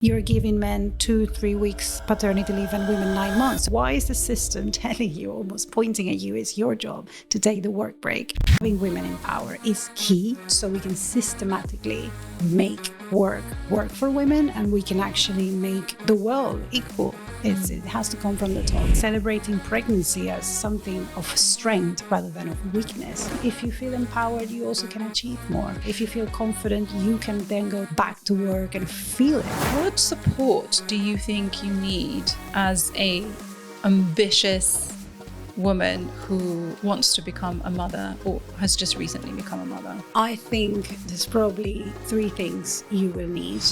You're giving men 2-3 weeks paternity leave and women 9 months. Why is the system telling you, almost pointing at you, it's your job to take the work break? Having women in power is key so we can systematically make work for women and we can actually make the world equal. It has to come from the top. Celebrating pregnancy as something of strength rather than of weakness. If you feel empowered, you also can achieve more. If you feel confident, you can then go back to work and feel it. What support do you think you need as a ambitious woman who wants to become a mother or has just recently become a mother? I think there's probably 3 things you will need.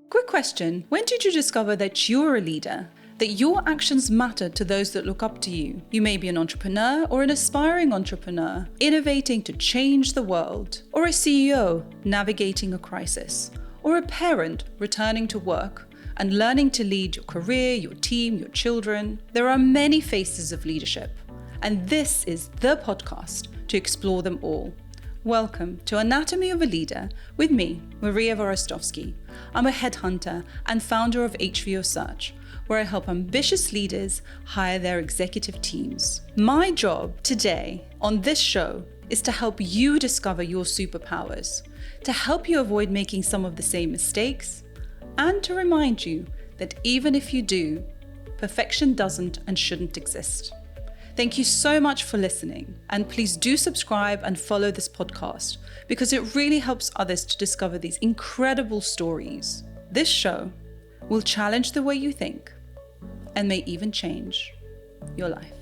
Quick question. When did you discover that you're a leader? That your actions matter to those that look up to you? You may be an entrepreneur or an aspiring entrepreneur, innovating to change the world, or a CEO navigating a crisis, or a parent returning to work and learning to lead your career, your team, your children. There are many faces of leadership, and this is the podcast to explore them all. Welcome to Anatomy of a Leader with me, Maria Vorostovsky. I'm a headhunter and founder of HVO Search, where I help ambitious leaders hire their executive teams. My job today on this show is to help you discover your superpowers, to help you avoid making some of the same mistakes, and to remind you that even if you do, perfection doesn't and shouldn't exist. Thank you so much for listening, and please do subscribe and follow this podcast because it really helps others to discover these incredible stories. This show will challenge the way you think and may even change your life.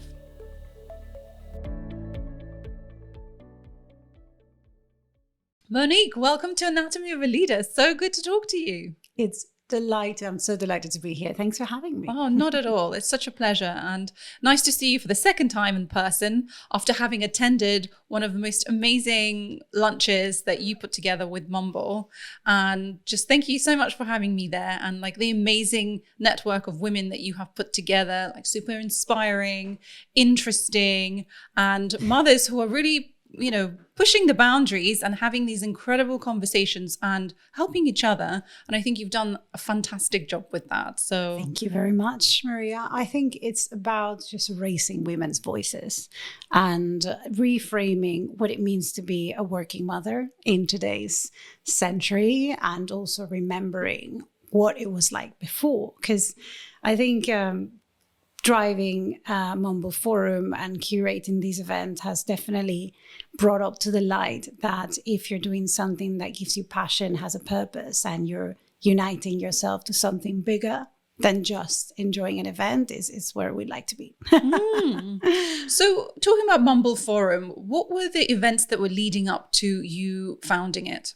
Monique, welcome to Anatomy of a Leader. So good to talk to you. I'm so delighted to be here. Thanks for having me. Oh, not at all. It's such a pleasure and nice to see you for the second time in person after having attended one of the most amazing lunches that you put together with Mumble. And just thank you so much for having me there and like the amazing network of women that you have put together, like super inspiring, interesting, and mothers who are really, pushing the boundaries and having these incredible conversations and helping each other. And I think you've done a fantastic job with that. So thank you very much, Maria. I think it's about just raising women's voices and reframing what it means to be a working mother in today's century and also remembering what it was like before. Because I think driving Mumble Forum and curating these events has definitely brought up to the light that if you're doing something that gives you passion, has a purpose, and you're uniting yourself to something bigger than just enjoying an event is where we'd like to be. So talking about Mumble Forum, what were the events that were leading up to you founding it?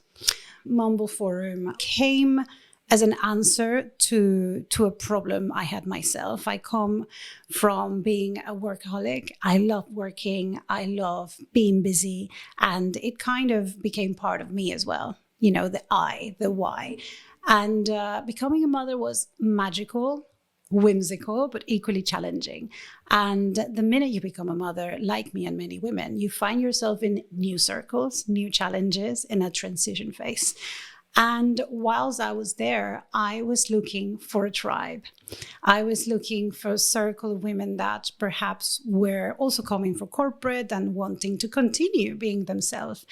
Mumble Forum came as an answer to a problem I had myself. I come from being a workaholic. I love working. I love being busy. And it kind of became part of me as well. The I, the why. And becoming a mother was magical, whimsical, but equally challenging. And the minute you become a mother, like me and many women, you find yourself in new circles, new challenges, in a transition phase. And whilst I was there, I was looking for a tribe. I was looking for a circle of women that perhaps were also coming from corporate and wanting to continue being themselves.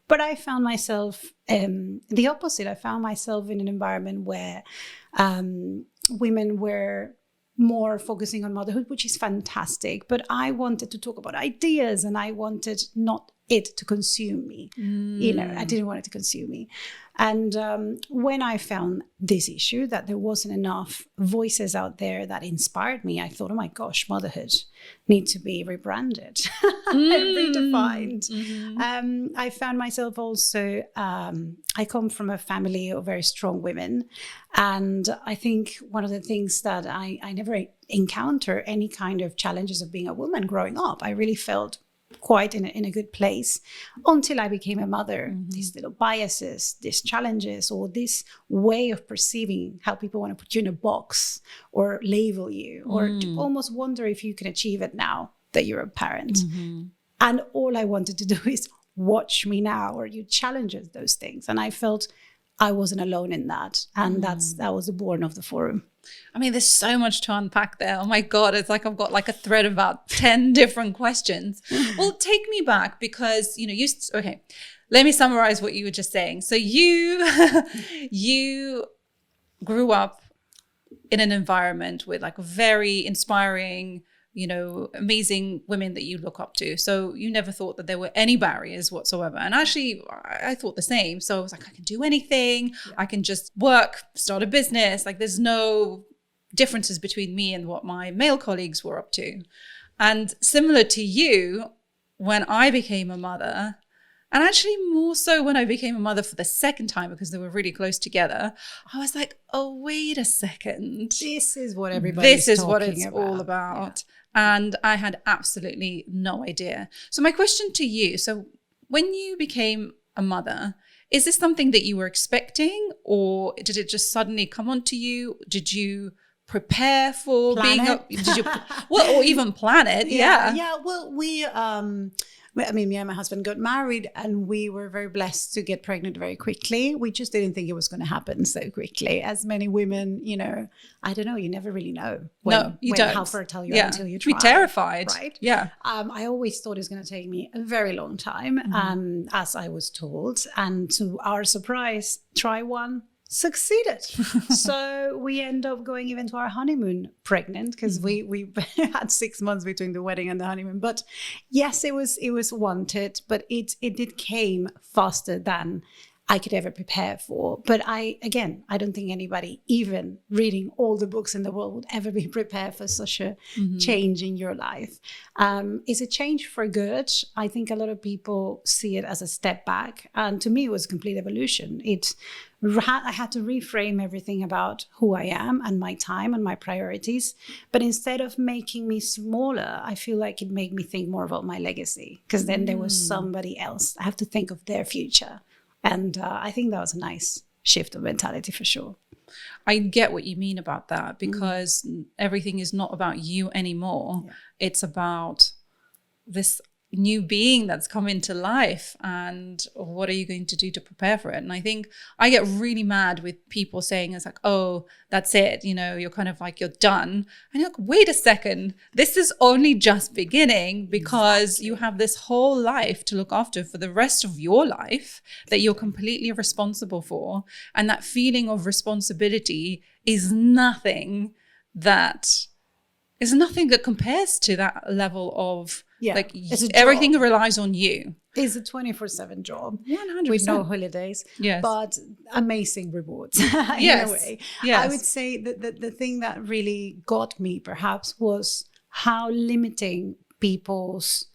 But I found myself the opposite. I found myself in an environment where women were more focusing on motherhood, which is fantastic. But I wanted to talk about ideas and I wanted not it to consume me. I didn't want it to consume me. And when I found this issue, that there wasn't enough voices out there that inspired me, I thought, oh my gosh, motherhood needs to be rebranded, redefined. Mm-hmm. I found myself also, I come from a family of very strong women. And I think one of the things that I never encounter any kind of challenges of being a woman growing up. I really felt quite in a good place until I became a mother. Mm-hmm. These little biases, these challenges, or this way of perceiving how people want to put you in a box or label you, or to almost wonder if you can achieve it now that you're a parent. Mm-hmm. And all I wanted to do is watch me now, or you challenge those things. And I felt I wasn't alone in that. And that was the born of the forum. I mean, there's so much to unpack there. Oh my God, it's like I've got like a thread of about 10 different questions. Well, take me back because, okay, let me summarize what you were just saying. So you grew up in an environment with like very inspiring, amazing women that you look up to. So you never thought that there were any barriers whatsoever. And actually, I thought the same. So I was like, I can do anything. Yeah. I can just work, start a business. Like there's no differences between me and what my male colleagues were up to. And similar to you, when I became a mother, and actually more so when I became a mother for the second time because they were really close together, I was like, oh, wait a second. This is what everybody's This is talking what it's about. all about. Yeah. And I had absolutely no idea. So my question to you, so when you became a mother, is this something that you were expecting, or did it just suddenly come onto you? Did you prepare for plan being it? Did you or even plan it? Yeah. Well, me and my husband got married, and we were very blessed to get pregnant very quickly. We just didn't think it was going to happen so quickly. As many women, I don't know, you never really know how fertile you are until you try. Be terrified, right? Yeah. I always thought it was going to take me a very long time, as I was told. And to our surprise, try one. Succeeded. So we end up going even to our honeymoon pregnant because we had 6 months between the wedding and the honeymoon. But yes, it was wanted, but it came faster than I could ever prepare for. But I don't think anybody, even reading all the books in the world, would ever be prepared for such a change in your life. It's a change for good. I think a lot of people see it as a step back. And to me, it was a complete evolution. I had to reframe everything about who I am and my time and my priorities. But instead of making me smaller, I feel like it made me think more about my legacy, because then there was somebody else. I have to think of their future. And I think that was a nice shift of mentality for sure. I get what you mean about that, because everything is not about you anymore. Yeah. It's about this new being that's come into life, and what are you going to do to prepare for it? And I think I get really mad with people saying it's like, oh, that's it, you're kind of like, you're done. And you're like, wait a second, this is only just beginning, because you have this whole life to look after for the rest of your life that you're completely responsible for. And that feeling of responsibility is nothing that compares to that level of everything relies on you. It's a 24/7 job 100%. With no holidays, but amazing rewards. Yes. In a way. Yes. I would say that the thing that really got me perhaps was how limiting people's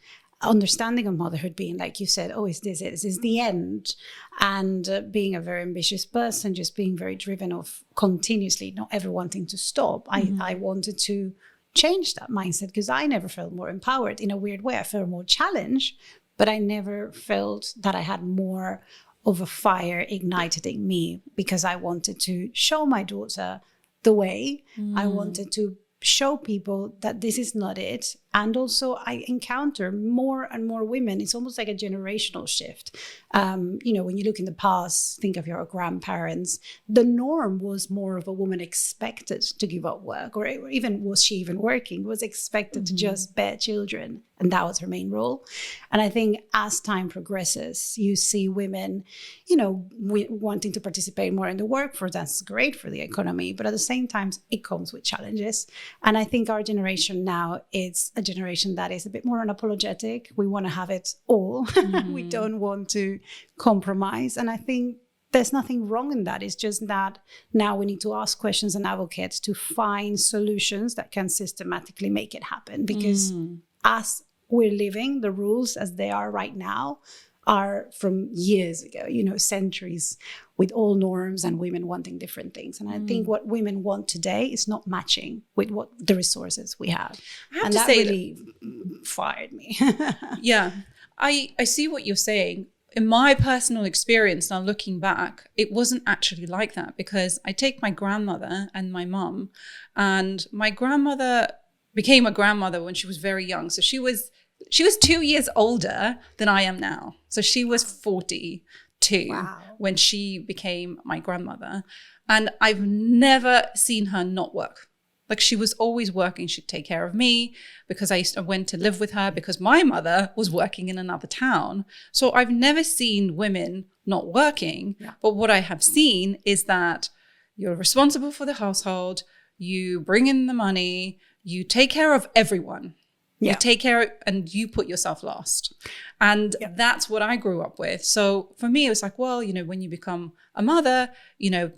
understanding of motherhood being, like you said, is this the end? And being a very ambitious person, just being very driven of continuously not ever wanting to stop. I wanted to change that mindset, because I never felt more empowered. In a weird way, I felt more challenged, but I never felt that I had more of a fire ignited in me, because I wanted to show my daughter the way. I wanted to show people that this is not it. And also I encounter more and more women. It's almost like a generational shift. When you look in the past, think of your grandparents, the norm was more of a woman expected to give up work, or even was she even working, was expected to just bear children. And that was her main role. And I think as time progresses, you see women, wanting to participate more in the workforce. That's great for the economy. But at the same time, it comes with challenges. And I think our generation now is a generation that is a bit more unapologetic. We want to have it all. We don't want to compromise. And I think there's nothing wrong in that. It's just that now we need to ask questions and advocate to find solutions that can systematically make it happen. Because as we're living, the rules as they are right now are from years ago, centuries, with all norms and women wanting different things. And I think what women want today is not matching with what the resources we have. And that really fired me. Yeah, I see what you're saying. In my personal experience, now looking back, it wasn't actually like that, because I take my grandmother and my mum, and my grandmother became a grandmother when she was very young. So she she was 2 years older than I am now. So she was 42 when she became my grandmother. And I've never seen her not work. Like, she was always working. She'd take care of me because I went to live with her because my mother was working in another town. So I've never seen women not working. Yeah. But what I have seen is that you're responsible for the household. You bring in the money. You take care of everyone. Yeah. You take care and you put yourself last. And that's what I grew up with. So for me, it was like, well, you know, when you become a mother, you know,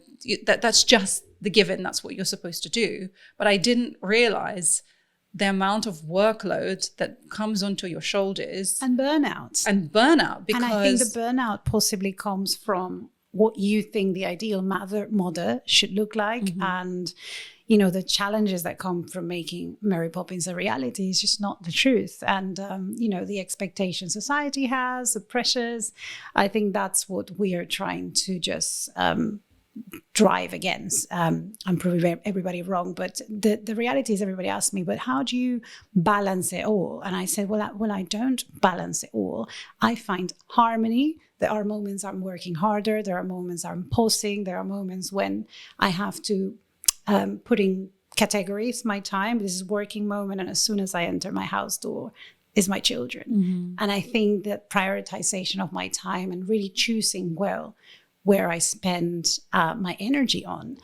that's just the given. That's what you're supposed to do. But I didn't realize the amount of workload that comes onto your shoulders. And burnout. Because, and I think the burnout possibly comes from what you think the ideal mother should look like. Mm-hmm. And, you know, the challenges that come from making Mary Poppins a reality is just not the truth. And, you know, the expectation society has, the pressures, I think that's what we are trying to just drive against. I'm proving everybody wrong, but the reality is, everybody asks me, but how do you balance it all? And I said, well, I don't balance it all. I find harmony. There are moments I'm working harder. There are moments I'm pausing. There are moments when I have to put in categories my time. This is working moment, and as soon as I enter my house door is my children. Mm-hmm. And I think that prioritization of my time and really choosing well where I spend my energy on,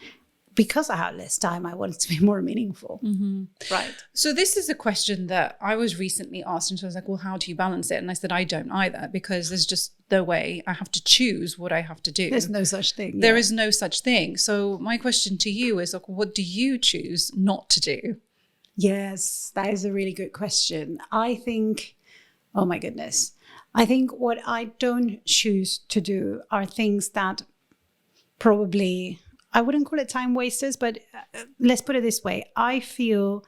because I had less time, I want it to be more meaningful. Mm-hmm. Right. So this is a question that I was recently asked, and so I was like, well, how do you balance it? And I said, I don't either, because there's just no way. I have to choose what I have to do. There's no such thing. There is no such thing. So my question to you is, like, what do you choose not to do? Yes, that is a really good question. I think, oh my goodness. I think what I don't choose to do are things that probably, I wouldn't call it time wasters, but let's put it this way. I feel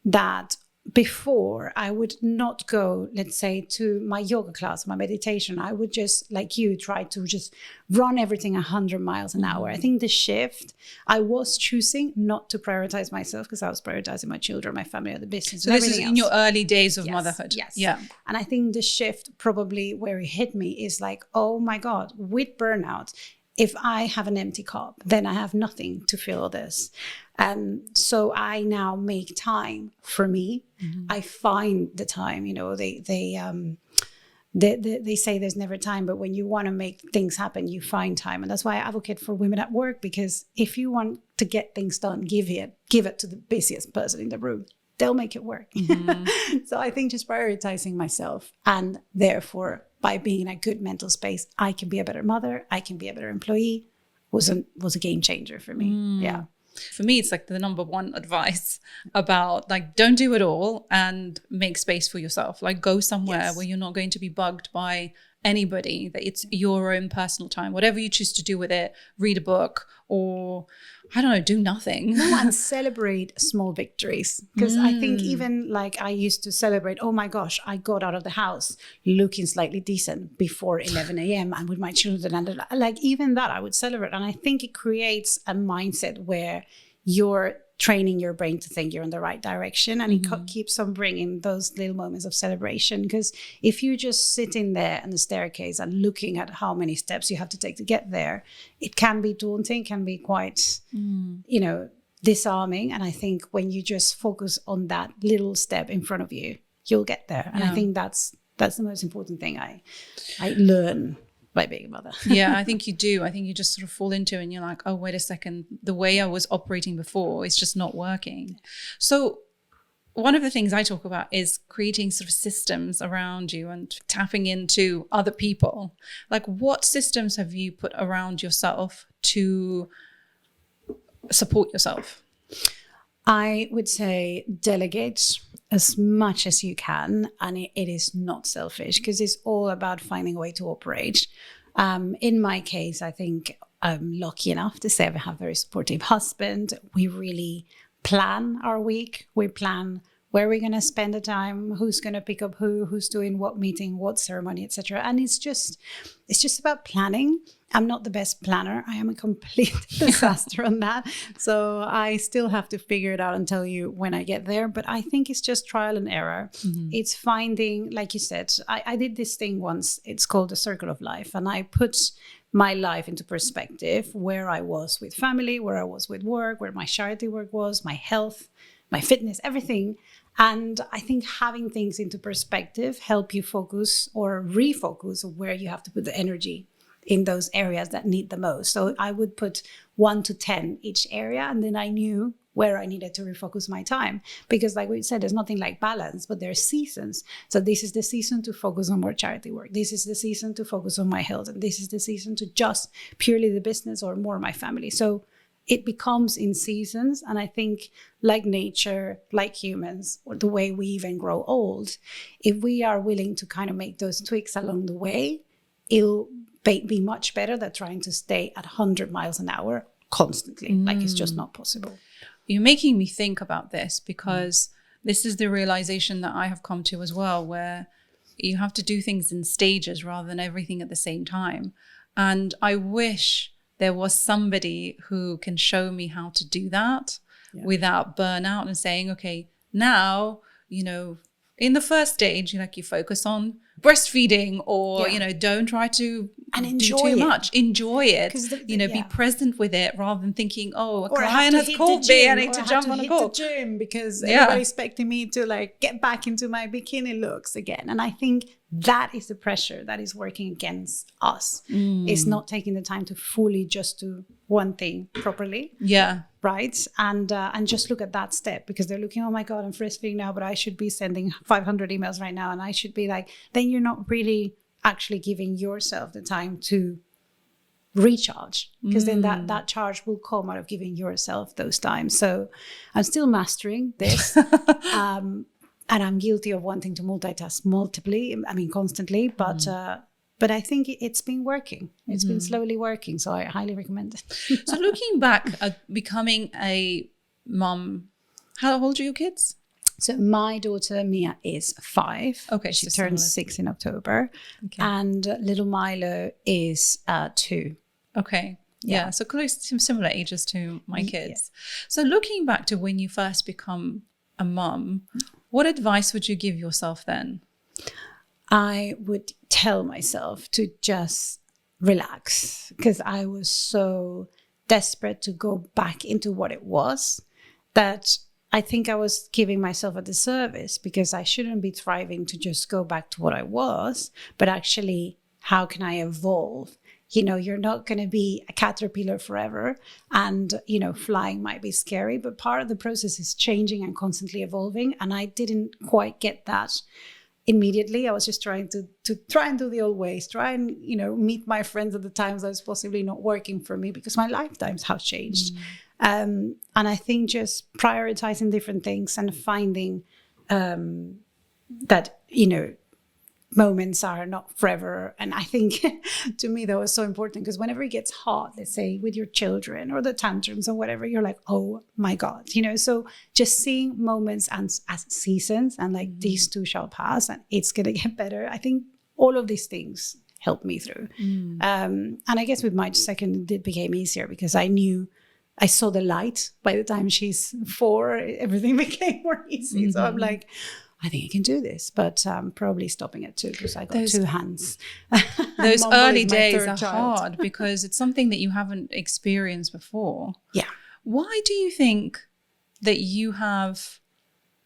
that before I would not go, let's say, to my yoga class, my meditation. I would just, like you, try to just run everything 100 miles an hour. I think the shift, I was choosing not to prioritize myself because I was prioritizing my children, my family, the business. So this is in your early days of motherhood. Yes. Yeah. And I think the shift probably where it hit me is like, oh my God, with burnout, if I have an empty cup, then I have nothing to fill this. So I now make time for me. Mm-hmm. I find the time, you know, they say there's never time, but when you want to make things happen, you find time. And that's why I advocate for women at work, because if you want to get things done, give it to the busiest person in the room. They'll make it work. Mm-hmm. So I think just prioritizing myself, and therefore by being in a good mental space, I can be a better mother, I can be a better employee, was a game changer for me. Yeah. For me, it's like the number one advice about, like, don't do it all and make space for yourself. Like, go somewhere where you're not going to be bugged by anybody, that it's your own personal time, whatever you choose to do with it. Read a book, or I don't know, do nothing. No, and celebrate small victories. Because I think even like I used to celebrate, oh my gosh, I got out of the house looking slightly decent before 11 a.m. and with my children. And like even that I would celebrate. And I think it creates a mindset where you're training your brain to think you're in the right direction. And it keeps on bringing those little moments of celebration. Because if you're just sitting there on the staircase and looking at how many steps you have to take to get there, it can be daunting, can be quite, you know, disarming. And I think when you just focus on that little step in front of you, you'll get there. And I think that's the most important thing I learn by being a mother. Yeah, I think you do. I think you just sort of fall into it and you're like, oh, wait a second, the way I was operating before is just not working. So one of the things I talk about is creating sort of systems around you and tapping into other people. Like, what systems have you put around yourself to support yourself? I would say delegate as much as you can, and it is not selfish, because it's all about finding a way to operate. In my case, I think I'm lucky enough to say I have a very supportive husband. We really plan our week. We plan where we're going to spend the time, who's going to pick up who's doing what meeting, what ceremony, etc. And it's just about planning. I'm not the best planner. I am a complete disaster on that. So I still have to figure it out and tell you when I get there. But I think it's just trial and error. It's finding, like you said, I did this thing once. It's called the circle of life. And I put my life into perspective, where I was with family, where I was with work, where my charity work was, my health, my fitness, everything. And I think having things into perspective help you focus or refocus where you have to put the energy in those areas that need the most. So I would put 1 to 10 each area, and then I knew where I needed to refocus my time. Because like we said, there's nothing like balance, but there's seasons. So this is the season to focus on more charity work. This is the season to focus on my health. And this is the season to just purely the business or more my family. So it becomes in seasons. And I think like nature, like humans, or the way we even grow old, if we are willing to kind of make those tweaks along the way, it'll be much better than trying to stay at 100 miles an hour constantly. Like it's just not possible. You're making me think about this, because this is the realization that I have come to as well, where you have to do things in stages rather than everything at the same time. And I wish there was somebody who can show me how to do that without burnout, and saying, okay, now, you know, in the first stage, you focus on breastfeeding, or, don't try to do too much. Enjoy it. Be present with it, rather than thinking, a client has called me, I need to jump on a call. The gym because everybody's expecting me to like get back into my bikini looks again. And I think that is the pressure that is working against us. Is not taking the time to fully just do one thing properly. Yeah. Right. And just look at that step, because they're looking, oh my God, I'm breastfeeding now, but I should be sending 500 emails right now. And I should be like, then you're not really actually giving yourself the time to recharge, because then that charge will come out of giving yourself those times. So I'm still mastering this. And I'm guilty of wanting to multitask constantly, but I think it's been working. It's been slowly working. So I highly recommend it. So looking back at becoming a mum, how old are your kids? So my daughter, Mia, is 5. Okay. She turns 6 in October. Okay. And little Milo is 2. Okay. Yeah. So close to similar ages to my kids. Yeah. So looking back to when you first become a mum, what advice would you give yourself then? I would tell myself to just relax, because I was so desperate to go back into what it was that I think I was giving myself a disservice, because I shouldn't be thriving to just go back to what I was, but actually, how can I evolve? You're not going to be a caterpillar forever, and, flying might be scary, but part of the process is changing and constantly evolving. And I didn't quite get that immediately. I was just trying to try and do the old ways, try and, meet my friends at the times that was possibly not working for me, because my lifetimes have changed. And I think just prioritizing different things and finding that, moments are not forever. And I think to me that was so important, because whenever it gets hard, let's say with your children or the tantrums or whatever, you're like, oh my God, so just seeing moments as seasons, and like these too shall pass and it's going to get better. I think all of these things helped me through. And I guess with my second, it became easier, because I saw the light. By the time she's 4, everything became more easy. So I'm like, I think I can do this, but probably stopping at 2, because I got 2 hands. Those early days are hard, because it's something that you haven't experienced before. Yeah. Why do you think that you have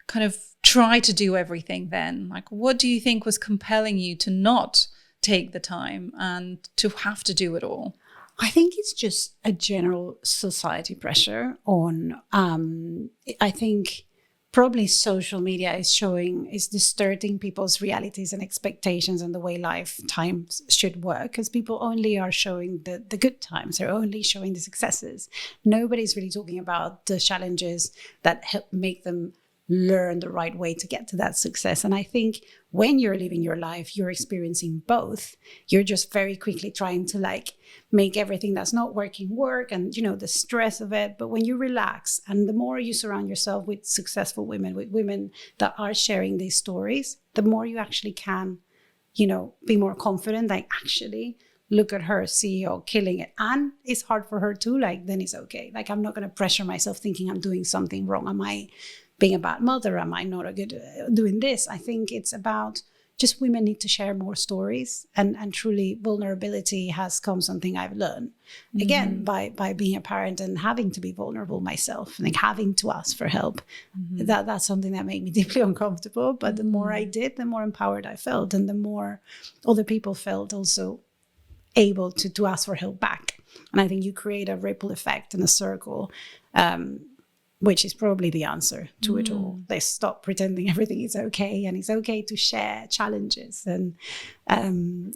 kind of tried to do everything then? Like, what do you think was compelling you to not take the time and to have to do it all? I think it's just a general society pressure on, I think probably social media is distorting people's realities and expectations and the way lifetimes should work, because people only are showing the good times. They're only showing the successes. Nobody's really talking about the challenges that help make them learn the right way to get to that success. And I think when you're living your life, you're experiencing both. You're just very quickly trying to like make everything that's not working work, and the stress of it. But when you relax, and the more you surround yourself with successful women, with women that are sharing these stories, the more you actually can, be more confident. Like, actually, look at her CEO killing it, and it's hard for her too, like, then it's okay. Like, I'm not going to pressure myself thinking I'm doing something wrong. Am I being a bad mother? Am I not a good doing this? I think it's about just women need to share more stories, and truly vulnerability has come something I've learned again by being a parent and having to be vulnerable myself, and like having to ask for help. That's something that made me deeply uncomfortable, but the more I did, the more empowered I felt, and the more other people felt also able to ask for help back. And I think you create a ripple effect in a circle, which is probably the answer to it all. They stop pretending everything is okay, and it's okay to share challenges. And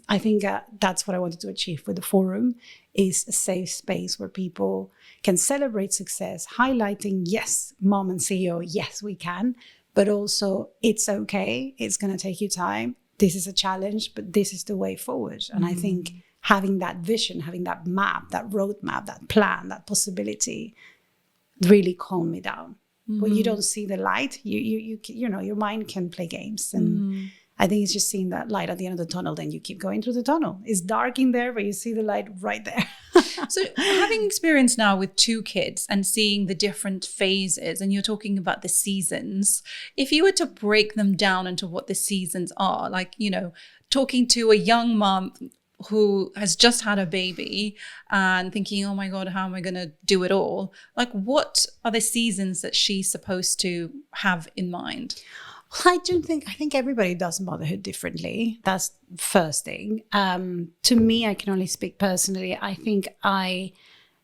I think that's what I wanted to achieve with the forum, is a safe space where people can celebrate success, highlighting, yes, mom and CEO, yes, we can, but also it's okay. It's going to take you time. This is a challenge, but this is the way forward. And I think having that vision, having that map, that roadmap, that plan, that possibility, really calm me down. When you don't see the light, you know, your mind can play games. And I think it's just seeing that light at the end of the tunnel, then you keep going through the tunnel. It's dark in there, but you see the light right there. So having experience now with 2 kids and seeing the different phases, and you're talking about the seasons, if you were to break them down into what the seasons are, like, you know, talking to a young mom who has just had a baby and thinking, oh my God, how am I going to do it all? Like, what are the seasons that she's supposed to have in mind? I think everybody does motherhood differently. That's the first thing. To me, I can only speak personally. I think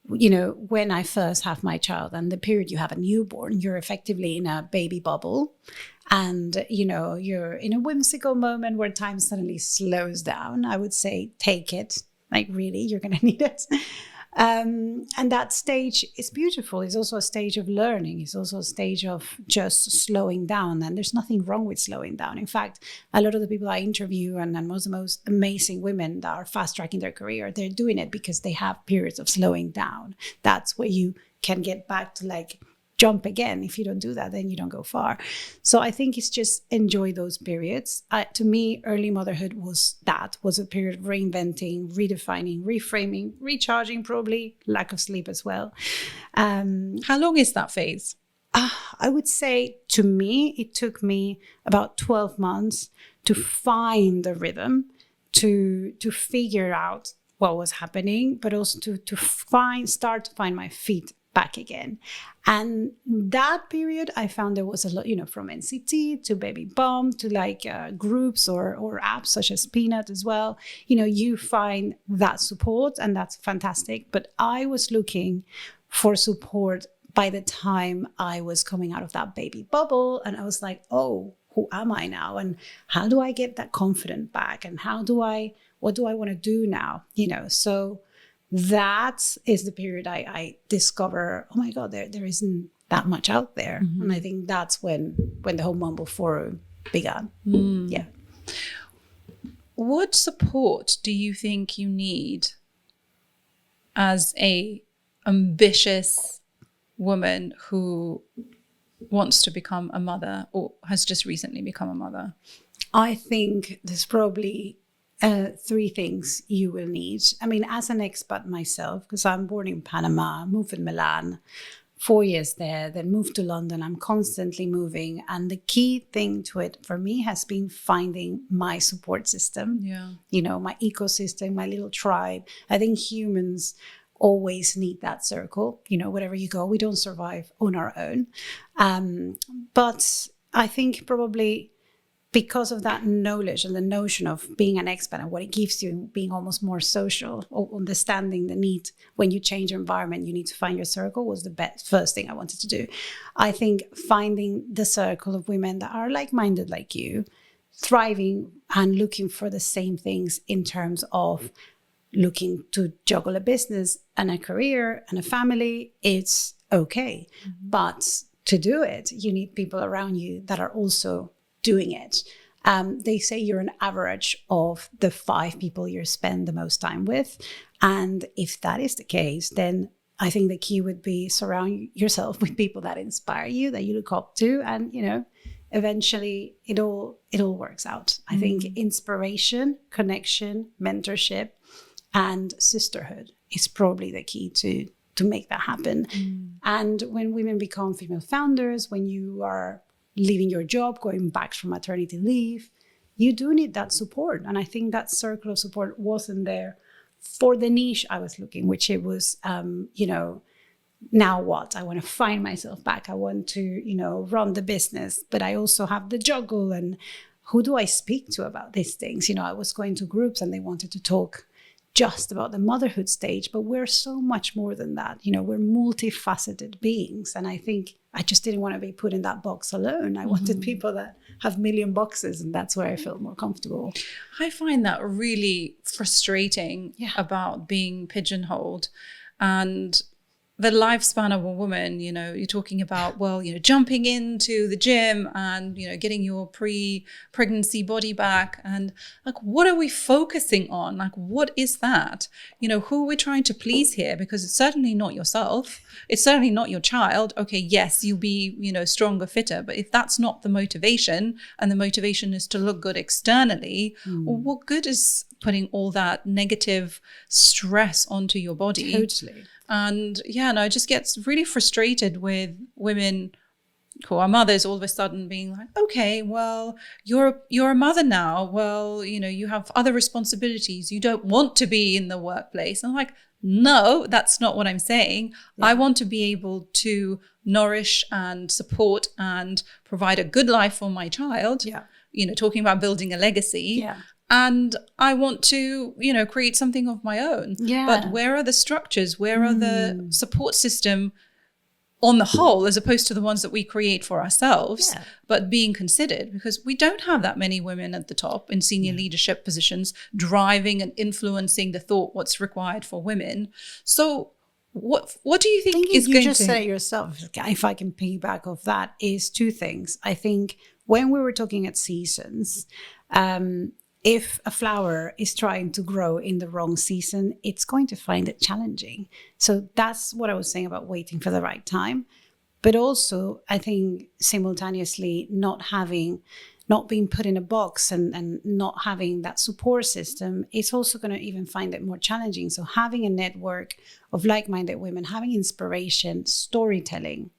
when I first have my child and the period you have a newborn, you're effectively in a baby bubble. And, you know, you're in a whimsical moment where time suddenly slows down. I would say, take it. Like, really, you're going to need it. And that stage is beautiful. It's also a stage of learning. It's also a stage of just slowing down. And there's nothing wrong with slowing down. In fact, a lot of the people I interview and most of the most amazing women that are fast tracking their career, they're doing it because they have periods of slowing down. That's where you can get back to like jump again. If you don't do that, then you don't go far. So I think it's just enjoy those periods. To me, early motherhood was a period of reinventing, redefining, reframing, recharging, probably lack of sleep as well. How long is that phase? I would say, to me, it took me about 12 months to find the rhythm, to figure out what was happening, but also to start to find my feet back again. And that period, I found there was a lot, you know, from NCT to Baby Bump to like groups or apps such as Peanut as well. You know, you find that support, and that's fantastic. But I was looking for support by the time I was coming out of that baby bubble, and I was like, oh, who am I now? And how do I get that confidence back? And what do I want to do now? You know, so that is the period I discover, oh my God, there isn't that much out there. And I think that's when the whole Mumble Forum began. Yeah. What support do you think you need as a ambitious woman who wants to become a mother or has just recently become a mother? I think there's probably 3 things you will need. I mean, as an expat myself, because I'm born in Panama, moved in Milan, 4 years there, then moved to London. I'm constantly moving. And the key thing to it for me has been finding my support system. Yeah. You know, my ecosystem, my little tribe. I think humans always need that circle. You know, wherever you go, we don't survive on our own. But I think probably because of that knowledge and the notion of being an expat and what it gives you, being almost more social, or understanding the need when you change your environment, you need to find your circle, was the first thing I wanted to do. I think finding the circle of women that are like-minded like you, thriving and looking for the same things in terms of looking to juggle a business and a career and a family, it's okay. But to do it, you need people around you that are also doing it. They say you're an average of the 5 people you spend the most time with. And if that is the case, then I think the key would be surround yourself with people that inspire you, that you look up to, and, you know, eventually it all works out. I think inspiration, connection, mentorship, and sisterhood is probably the key to make that happen. And when women become female founders, when you are leaving your job, going back from maternity leave, you do need that support. And I think that circle of support wasn't there for the niche I was looking, which it was, now what? I want to find myself back. I want to, run the business, but I also have the juggle. And who do I speak to about these things? I was going to groups and they wanted to talk just about the motherhood stage, but we're so much more than that. We're multifaceted beings. And I think I just didn't want to be put in that box alone. I wanted people that have million boxes, and that's where I felt more comfortable. I find that really frustrating about being pigeonholed. And the lifespan of a woman, you're talking about, jumping into the gym and, getting your pre-pregnancy body back. And like, what are we focusing on? Like, what is that? Who are we trying to please here? Because it's certainly not yourself. It's certainly not your child. Okay, yes, you'll be, stronger, fitter. But if that's not the motivation, and the motivation is to look good externally, well, what good is putting all that negative stress onto your body? Totally. And it just gets really frustrated with women who are mothers all of a sudden being like, okay, well, you're a mother now. Well, you have other responsibilities. You don't want to be in the workplace. And I'm like, no, that's not what I'm saying. Yeah. I want to be able to nourish and support and provide a good life for my child. Yeah. Talking about building a legacy. Yeah. And I want to, create something of my own. Yeah. But where are the structures? Where are the support system on the whole, as opposed to the ones that we create for ourselves, but being considered? Because we don't have that many women at the top in senior leadership positions driving and influencing the thought what's required for women. So what do you think is going to... You just said it yourself, if I can piggyback off that, is two things. I think when we were talking at seasons... if a flower is trying to grow in the wrong season, it's going to find it challenging. So that's what I was saying about waiting for the right time. But also, I think simultaneously not being put in a box and not having that support system, it's also going to even find it more challenging. So having a network of like-minded women, having inspiration, storytelling,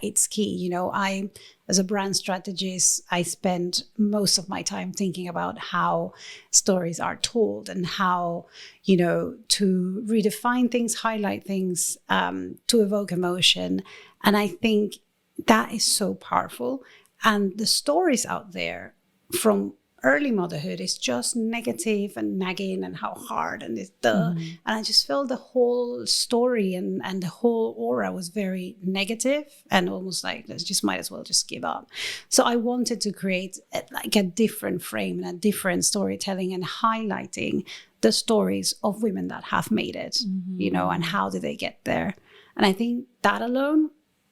it's key. I, as a brand strategist, I spend most of my time thinking about how stories are told and how, to redefine things, highlight things, to evoke emotion. And I think that is so powerful. And the stories out there from early motherhood is just negative and nagging and how hard and it's and I just felt the whole story and the whole aura was very negative and almost like let's just might as well just give up. So I wanted to create a different frame and a different storytelling and highlighting the stories of women that have made it, and how did they get there. And I think that alone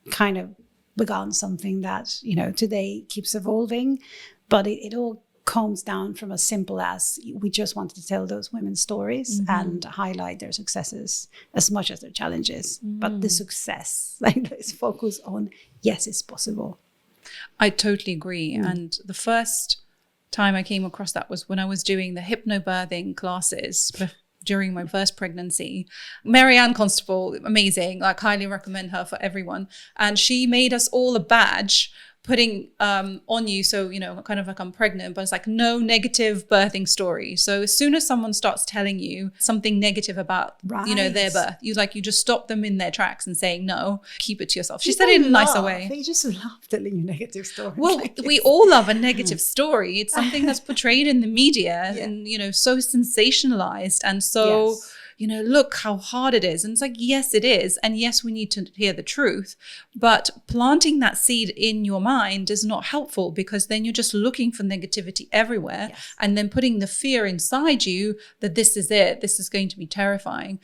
kind of began something that, today keeps evolving, but it all comes down from as simple as we just wanted to tell those women's stories and highlight their successes as much as their challenges. But the success, let's focus on, yes, it's possible. I totally agree. And the first time I came across that was when I was doing the hypnobirthing classes during my first pregnancy. Marianne Constable, amazing, highly recommend her for everyone. And she made us all a badge putting on you, so kind of like I'm pregnant, but it's like no negative birthing story. So as soon as someone starts telling you something negative about their birth, you just stop them in their tracks and saying no, keep it to yourself. She said it in a nicer way. They just love telling you negative stories. Well, we all love a negative story. It's something that's portrayed in the media and so sensationalized and so look how hard it is. And it's like, yes, it is. And yes, we need to hear the truth. But planting that seed in your mind is not helpful, because then you're just looking for negativity everywhere and then putting the fear inside you that this is it. This is going to be terrifying.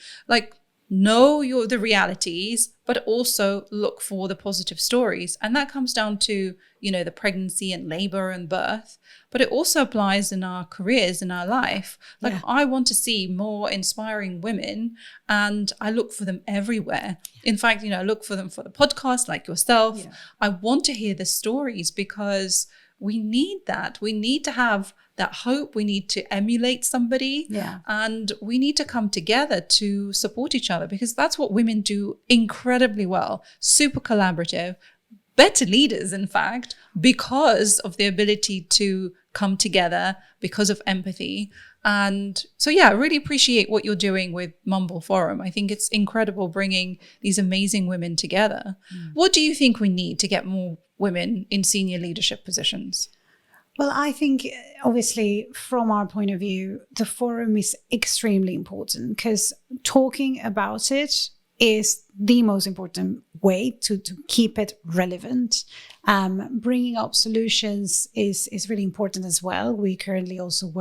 Know the realities, but also look for the positive stories. And that comes down to, the pregnancy and labor and birth, but it also applies in our careers, in our life. I want to see more inspiring women, and I look for them everywhere. In fact, I look for them for the podcast like yourself. I want to hear the stories, because we need that. We need to have that hope. We need to emulate somebody. Yeah. And we need to come together to support each other, because that's what women do incredibly well. Super collaborative, better leaders, in fact, because of the ability to come together, because of empathy. And so, yeah, I really appreciate what you're doing with Mumble Forum. I think it's incredible bringing these amazing women together. What do you think we need to get more women in senior leadership positions? Well, I think, obviously, from our point of view, the forum is extremely important, because talking about it is the most important way to keep it relevant. Bringing up solutions is really important as well. We're currently also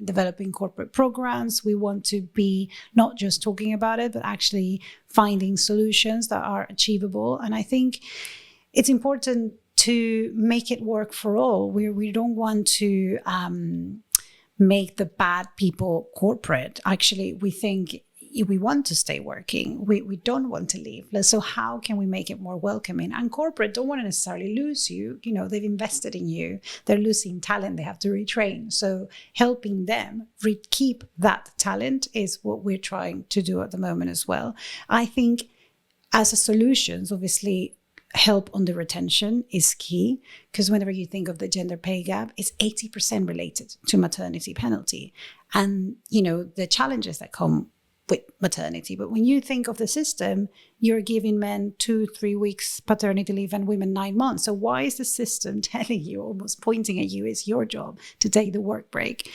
developing corporate programs. We want to be not just talking about it, but actually finding solutions that are achievable. And I think it's important to make it work for all. We don't want to make the bad people corporate. Actually, we think we want to stay working. We don't want to leave. So how can we make it more welcoming? And corporate don't want to necessarily lose you. You know, they've invested in you. They're losing talent. They have to retrain. So helping them keep that talent is what we're trying to do at the moment as well. I think as a solutions, obviously, help on the retention is key, because whenever you think of the gender pay gap, it's 80% related to maternity penalty and, you know, the challenges that come with maternity. But when you think of the system, you're giving men 2-3 weeks paternity leave and women 9 months. So why is the system telling you, almost pointing at you, it's your job to take the work break?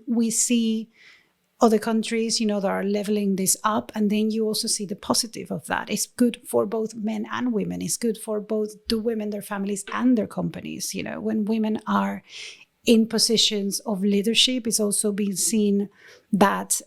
We see other countries, you know, that are leveling this up. And then you also see the positive of that. It's good for both men and women. It's good for both the women, their families, and their companies. You know, when women are in positions of leadership, it's also been seen that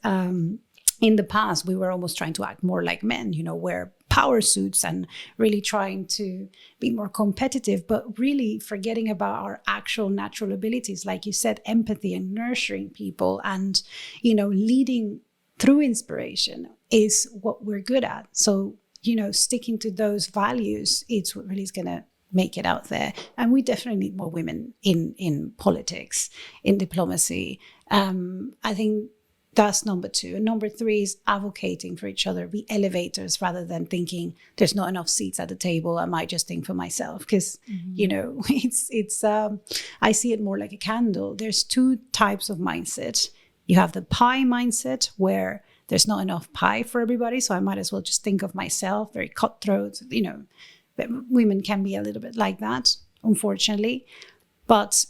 in the past, we were almost trying to act more like men, you know, wear power suits and really trying to be more competitive, but really forgetting about our actual natural abilities. Like you said, empathy and nurturing people and, you know, leading through inspiration is what we're good at. So, you know, sticking to those values, it's what really is going to make it out there. And we definitely need more women in politics, in diplomacy. I think that's number 2. And number 3 is advocating for each other, be elevators rather than thinking there's not enough seats at the table. I might just think for myself because, you know, it's I see it more like a candle. There's 2 types of mindset. You have the pie mindset where there's not enough pie for everybody. So I might as well just think of myself, very cutthroat, you know, but women can be a little bit like that, unfortunately. But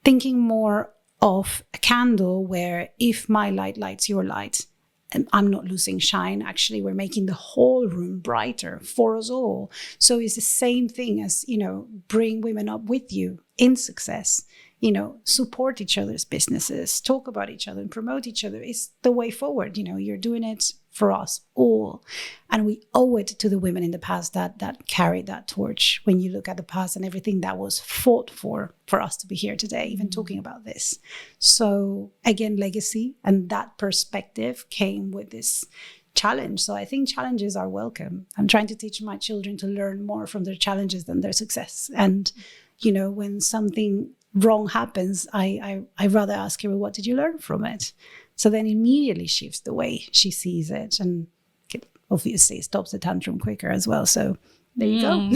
thinking more of a candle where if my light lights your light and I'm not losing shine, actually we're making the whole room brighter for us all. So it's the same thing as, you know, bring women up with you in success, you know, support each other's businesses, talk about each other and promote each other. It's the way forward. You know, you're doing it for us all. And we owe it to the women in the past that carried that torch. When you look at the past and everything that was fought for us to be here today, even talking about this. So again, legacy and that perspective came with this challenge. So I think challenges are welcome. I'm trying to teach my children to learn more from their challenges than their success. And, you know, when something wrong happens, I rather ask her, well, what did you learn from it? So then immediately shifts the way she sees it, and obviously stops the tantrum quicker as well. So there you go.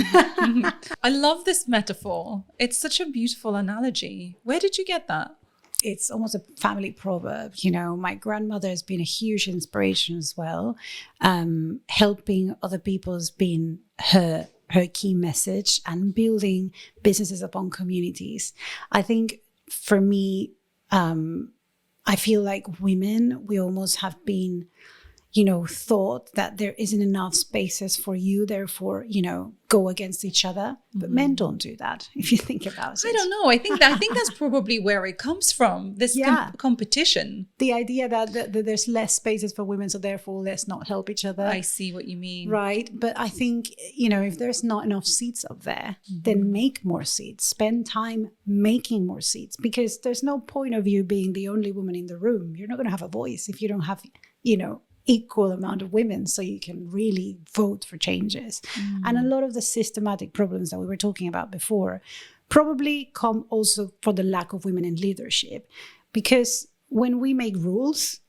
I love this metaphor. It's such a beautiful analogy. Where did you get that? It's almost a family proverb. You know, my grandmother has been a huge inspiration as well. Helping other people has been her key message, and building businesses upon communities. I think for me, I feel like women, we almost have been, you know, thought that there isn't enough spaces for you, therefore, you know, go against each other. But men don't do that, if you think about it. I don't know. I think that's probably where it comes from, this competition. The idea that there's less spaces for women, so therefore let's not help each other. I see what you mean. Right. But I think, you know, if there's not enough seats up there, then make more seats. Spend time making more seats, because there's no point of you being the only woman in the room. You're not going to have a voice if you don't have, you know, equal amount of women, so you can really vote for changes. And a lot of the systematic problems that we were talking about before probably come also for the lack of women in leadership. Because when we make rules,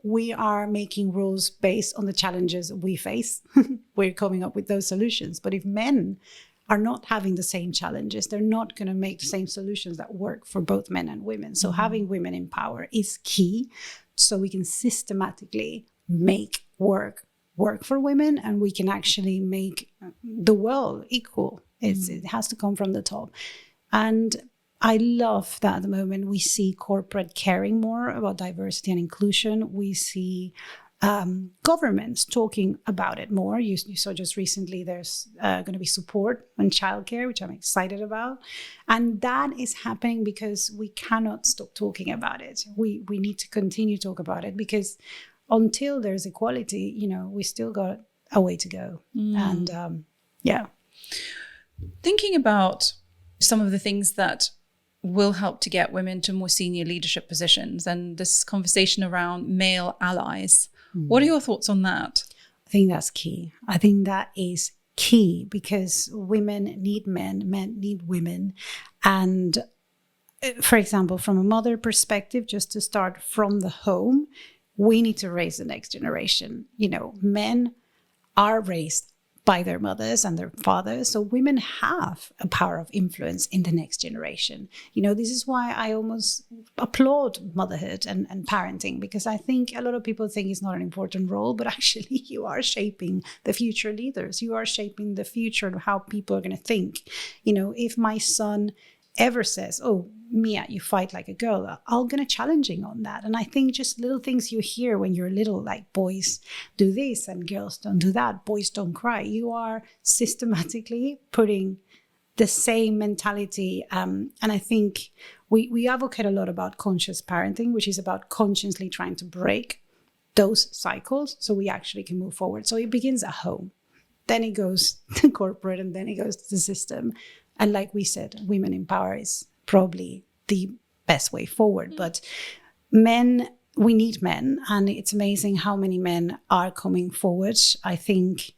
we are making rules based on the challenges we face. We're coming up with those solutions. But if men are not having the same challenges, they're not going to make the same solutions that work for both men and women. So having women in power is key, so we can systematically make work for women, and we can actually make the world equal. It has to come from the top. And I love that at the moment we see corporate caring more about diversity and inclusion. We see governments talking about it more. You saw just recently there's going to be support on childcare, which I'm excited about. And that is happening because we cannot stop talking about it. We need to continue to talk about it, because until there's equality, we still got a way to go. And Thinking about some of the things that will help to get women to more senior leadership positions and this conversation around male allies. What are your thoughts on that? I think that's key. I think that is key, because women need men need women. And for example, from a mother perspective, just to start from the home, we need to raise the next generation. Men are raised by their mothers and their fathers. So women have a power of influence in the next generation. This is why I almost applaud motherhood and parenting, because I think a lot of people think it's not an important role, but actually you are shaping the future leaders. You are shaping the future of how people are going to think. If my son ever says, "Oh, Mia, you fight like a girl," I'm going to challenge him on that. And I think just little things you hear when you're little, like boys do this and girls don't do that, boys don't cry. You are systematically putting the same mentality. And I think we advocate a lot about conscious parenting, which is about consciously trying to break those cycles so we actually can move forward. So it begins at home, then it goes to corporate, and then it goes to the system. And like we said, women in power is probably the best way forward. But we need men. And it's amazing how many men are coming forward. I think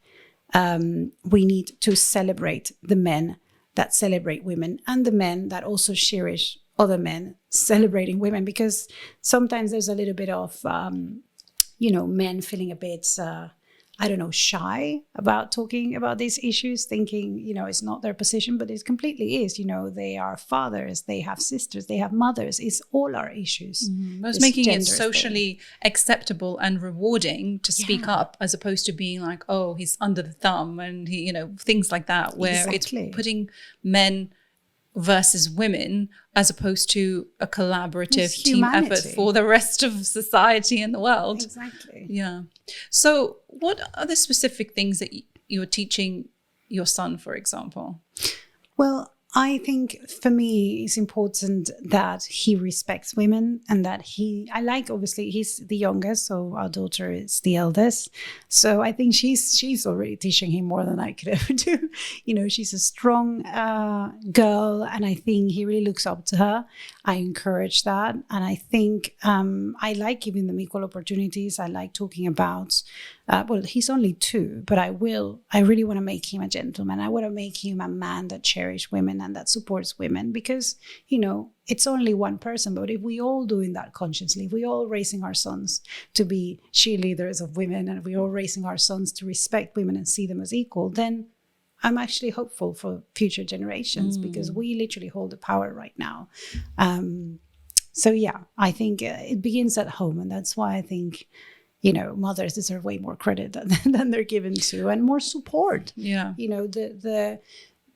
we need to celebrate the men that celebrate women, and the men that also cherish other men celebrating women. Because sometimes there's a little bit of, men feeling a bit shy about talking about these issues, thinking, it's not their position, but it completely is. They are fathers, they have sisters, they have mothers. It's all our issues. It's making it socially acceptable and rewarding to speak up, as opposed to being like, oh, he's under the thumb, and he, things like that, where it's putting men versus women as opposed to a collaborative team effort for the rest of society and the world. Exactly. Yeah. So what are the specific things that you're teaching your son, for example? Well, I think for me, it's important that he respects women, and that obviously he's the youngest, so our daughter is the eldest. So I think she's already teaching him more than I could ever do. She's a strong girl, and I think he really looks up to her. I encourage that. And I think I like giving them equal opportunities. I like talking about, he's only 2, but I really want to make him a gentleman. I want to make him a man that cherishes women and that supports women, because, it's only one person. But if we all doing that consciously, if we all raising our sons to be cheerleaders of women, and if we all raising our sons to respect women and see them as equal, then I'm actually hopeful for future generations, because we literally hold the power right now. I think it begins at home. And that's why I think, mothers deserve way more credit than they're given to, and more support. Yeah. The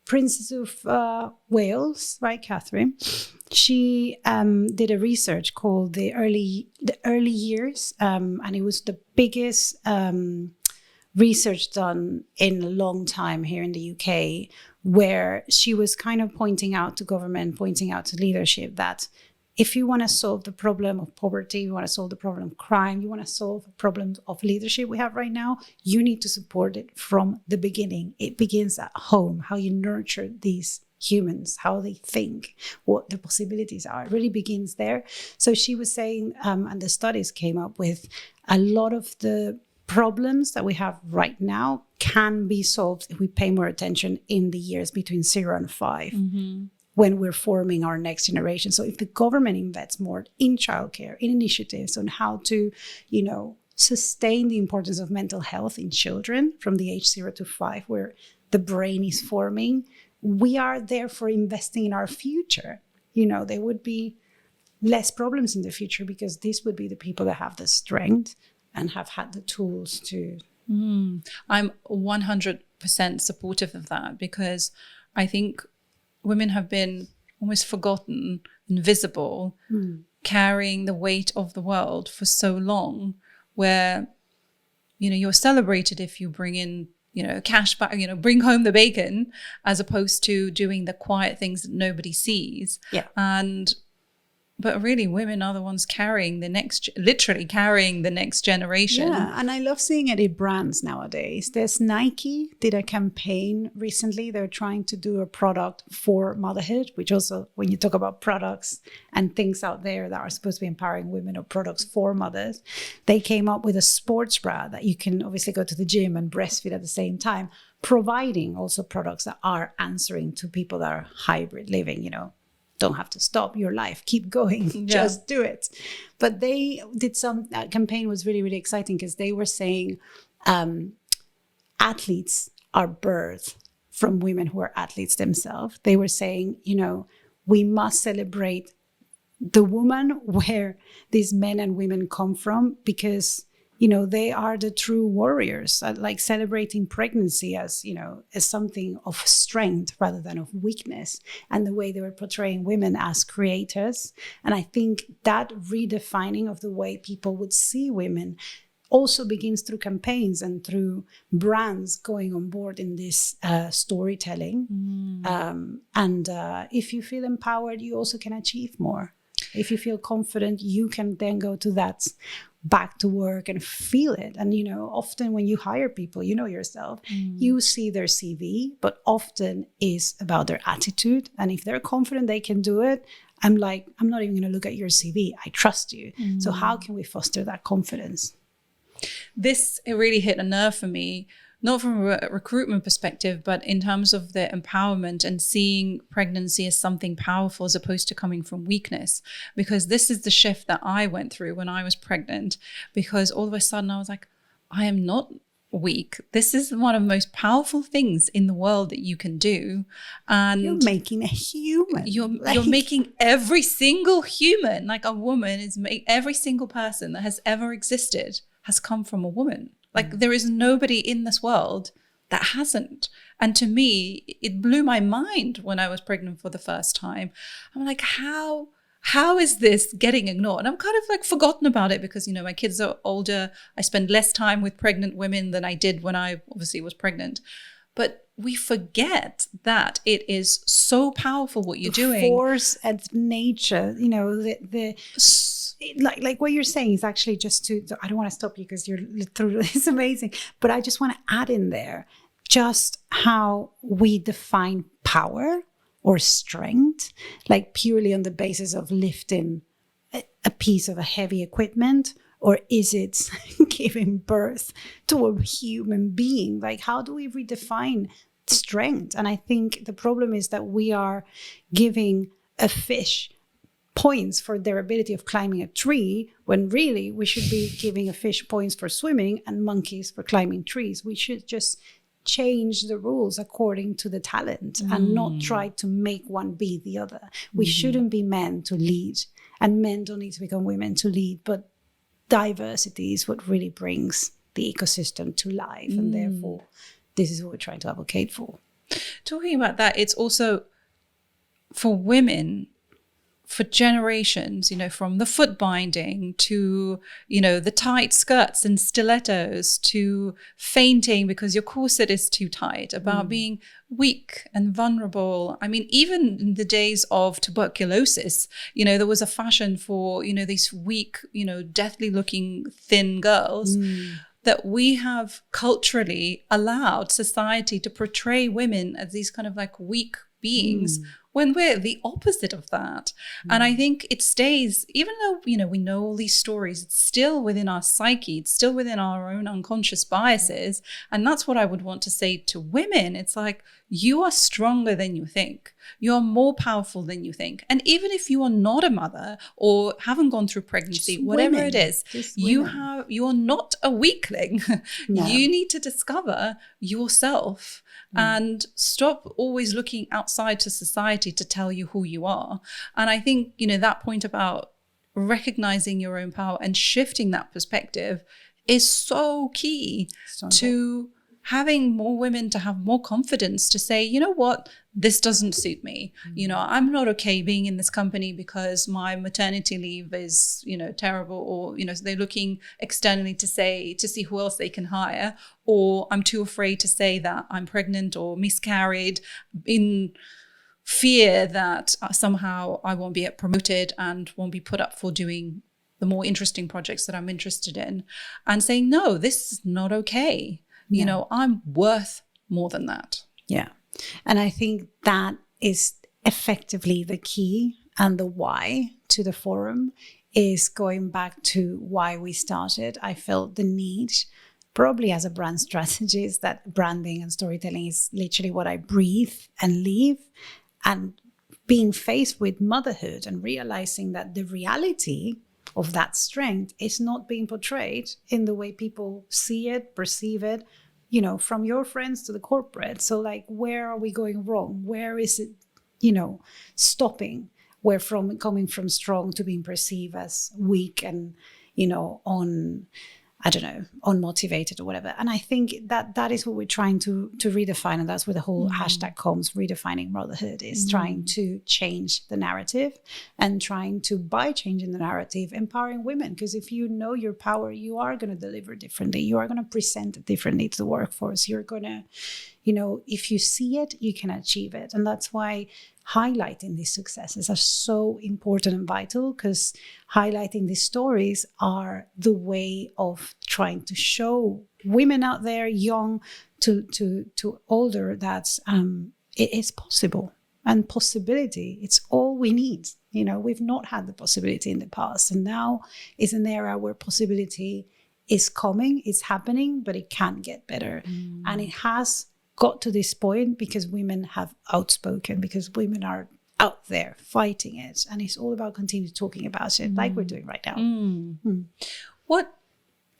Princess of Wales, right, Catherine? She did a research called the early years, and it was the biggest research done in a long time here in the UK, where she was kind of pointing out to government, pointing out to leadership, that if you want to solve the problem of poverty, you want to solve the problem of crime, you want to solve the problems of leadership we have right now, you need to support it from the beginning. It begins at home, how you nurture these humans, how they think, what the possibilities are. It really begins there. So she was saying, and the studies came up with, a lot of the problems that we have right now can be solved if we pay more attention in the years between 0 and 5. when we're forming our next generation. So if the government invests more in childcare, in initiatives on how to, sustain the importance of mental health in children from the age 0 to 5, where the brain is forming, we are therefore investing in our future. There would be less problems in the future because these would be the people that have the strength and have had the tools to. I'm 100% supportive of that, because I think women have been almost forgotten, invisible, carrying the weight of the world for so long, where, you're celebrated if you bring in, cash back, bring home the bacon, as opposed to doing the quiet things that nobody sees. Yeah. But really, women are the ones literally carrying the next generation. Yeah, and I love seeing it in brands nowadays. There's Nike did a campaign recently. They're trying to do a product for motherhood, which also, when you talk about products and things out there that are supposed to be empowering women or products for mothers, they came up with a sports bra that you can obviously go to the gym and breastfeed at the same time, providing also products that are answering to people that are hybrid living, don't have to stop your life, keep going, just do it. But they did campaign was really, really exciting, because they were saying athletes are birthed from women who are athletes themselves. They were saying, we must celebrate the woman where these men and women come from, because they are the true warriors, like celebrating pregnancy as something of strength rather than of weakness, and the way they were portraying women as creators. And I think that redefining of the way people would see women also begins through campaigns and through brands going on board in this storytelling. And if you feel empowered, you also can achieve more. If you feel confident, you can then go to that back to work and feel it. And, often when you hire people, yourself, you see their CV, but often is about their attitude. And if they're confident they can do it, I'm like, I'm not even going to look at your CV. I trust you. So how can we foster that confidence? It really hit a nerve for me, not from a recruitment perspective, but in terms of the empowerment and seeing pregnancy as something powerful as opposed to coming from weakness. Because this is the shift that I went through when I was pregnant, because all of a sudden I was like, I am not weak. This is one of the most powerful things in the world that you can do. And you're making a human. You're making every single human, like a woman is every single person that has ever existed has come from a woman. Like there is nobody in this world that hasn't. And to me, it blew my mind when I was pregnant for the first time. I'm like, how is this getting ignored? And I'm kind of like forgotten about it because, my kids are older. I spend less time with pregnant women than I did when I obviously was pregnant. But we forget that it is so powerful what you're doing. Force and nature, like what you're saying is actually just I don't want to stop you because it's amazing, but I just want to add in there just how we define power or strength, like purely on the basis of lifting a piece of a heavy equipment, or is it giving birth to a human being? Like, how do we redefine strength? And I think the problem is that we are giving a fish points for their ability of climbing a tree, when really we should be giving a fish points for swimming and monkeys for climbing trees. We should just change the rules according to the talent and not try to make one be the other. We shouldn't be men to lead, and men don't need to become women to lead, but diversity is what really brings the ecosystem to life. And therefore, this is what we're trying to advocate for. Talking about that, it's also for women, for generations, from the foot binding to, the tight skirts and stilettos to fainting because your corset is too tight, about being weak and vulnerable. I mean, even in the days of tuberculosis, there was a fashion for, these weak, deathly looking thin girls. That we have culturally allowed society to portray women as these kind of like weak beings when we're the opposite of that. And I think it stays, even though, we know all these stories, it's still within our psyche, it's still within our own unconscious biases. And that's what I would want to say to women. It's like, you are stronger than you think. You're more powerful than you think. And even if you are not a mother or haven't gone through pregnancy, Just whatever women. it is, you are not a weakling. No. You need to discover yourself and stop always looking outside to society to tell you who you are. And I think, that point about recognizing your own power and shifting that perspective is so key to having more women to have more confidence to say, you know what, this doesn't suit me. I'm not okay being in this company because my maternity leave is, terrible, or, they're looking externally to see who else they can hire, or I'm too afraid to say that I'm pregnant or miscarried in fear that somehow I won't be promoted and won't be put up for doing the more interesting projects that I'm interested in, and saying, no, this is not okay. I'm worth more than that. Yeah. And I think that is effectively the key, and the why to the forum is going back to why we started. I felt the need, probably as a brand strategist, that branding and storytelling is literally what I breathe and live. And being faced with motherhood and realizing that the reality of that strength is not being portrayed in the way people see it, perceive it, from your friends to the corporate. So like, where are we going wrong? Where is it, stopping? Where from coming from strong to being perceived as weak and, unmotivated or whatever. And I think that is what we're trying to redefine. And that's where the whole hashtag comes, redefining motherhood, is trying to change the narrative and trying to, by changing the narrative, empowering women. Because if you know your power, you are going to deliver differently. You are going to present it differently to the workforce. You're going to, if you see it, you can achieve it. And that's why highlighting these successes are so important and vital, because highlighting these stories are the way of trying to show women out there, young to older, that it is possible. And possibility, it's all we need. We've not had the possibility in the past, and now is an era where possibility is coming, it's happening, but it can get better. And it has got to this point because women have outspoken, because women are out there fighting it, and it's all about continuing talking about it like we're doing right now. What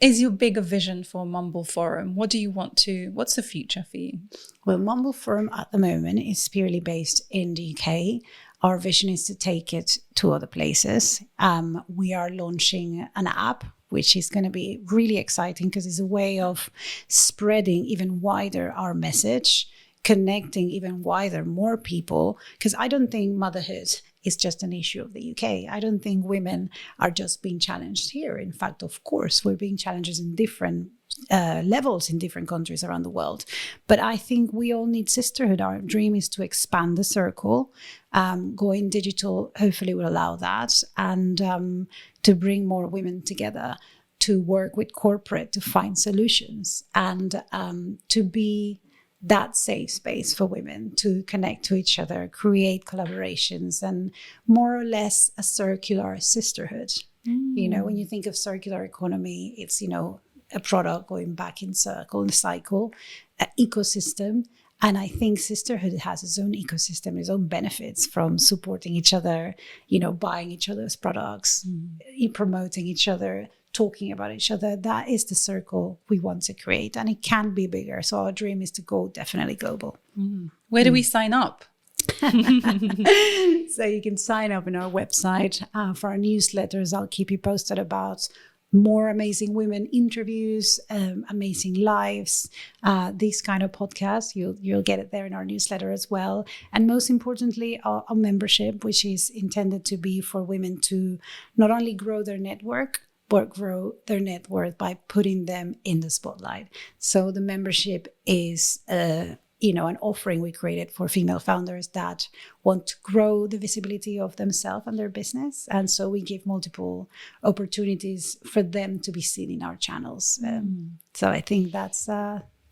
is your bigger vision for Mumble Forum? What's the future for you? Well, Mumble Forum at the moment is purely based in the UK. Our vision is to take it to other places. We are launching an app, which is going to be really exciting because it's a way of spreading even wider our message, connecting even wider, more people. Because I don't think motherhood is just an issue of the UK. I don't think women are just being challenged here. In fact, of course, we're being challenged in different levels in different countries around the world. But I think we all need sisterhood. Our dream is to expand the circle. Going digital hopefully will allow that, and to bring more women together, to work with corporate to find solutions, and to be that safe space for women to connect to each other, create collaborations, and more or less a circular sisterhood. When you think of circular economy, it's, a product going back in the cycle, an ecosystem. And I think sisterhood has its own ecosystem, its own benefits from supporting each other, buying each other's products, promoting each other, talking about each other. That is the circle we want to create, and it can be bigger. So our dream is to go definitely global. Where do we sign up? So you can sign up on our website for our newsletters. I'll keep you posted about more amazing women interviews, amazing lives, these kind of podcasts. You'll get it there in our newsletter as well. And most importantly, our membership, which is intended to be for women to not only grow their network, but grow their net worth by putting them in the spotlight. So the membership is an offering we created for female founders that want to grow the visibility of themselves and their business. And so we give multiple opportunities for them to be seen in our channels. So I think that's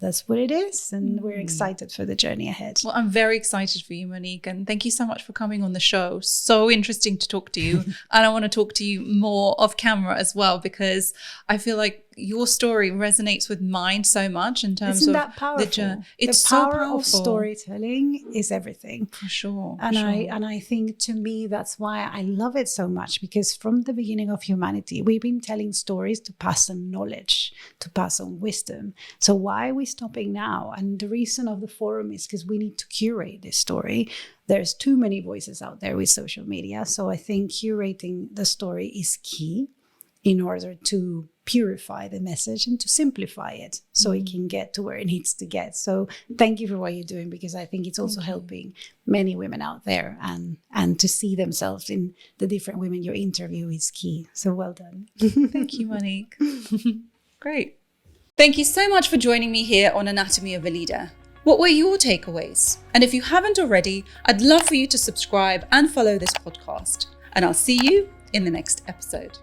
that's what it is. And we're excited for the journey ahead. Well, I'm very excited for you, Monique. And thank you so much for coming on the show. So interesting to talk to you. And I want to talk to you more off camera as well, because I feel like your story resonates with mine so much in terms Isn't of that powerful? the journey. It's the so power powerful. of storytelling is everything. For sure. And I think, to me, that's why I love it so much, because from the beginning of humanity, we've been telling stories to pass on knowledge, to pass on wisdom. So why are we stopping now? And the reason of the forum is because we need to curate this story. There's too many voices out there with social media. So I think curating the story is key in order to purify the message and to simplify it so it can get to where it needs to get. So thank you for what you're doing, because I think it's also helping many women out there, and to see themselves in the different women you interview is key. So well done. Thank you, Monique. Great. Thank you so much for joining me here on Anatomy of a Leader. What were your takeaways? And if you haven't already, I'd love for you to subscribe and follow this podcast. And I'll see you in the next episode.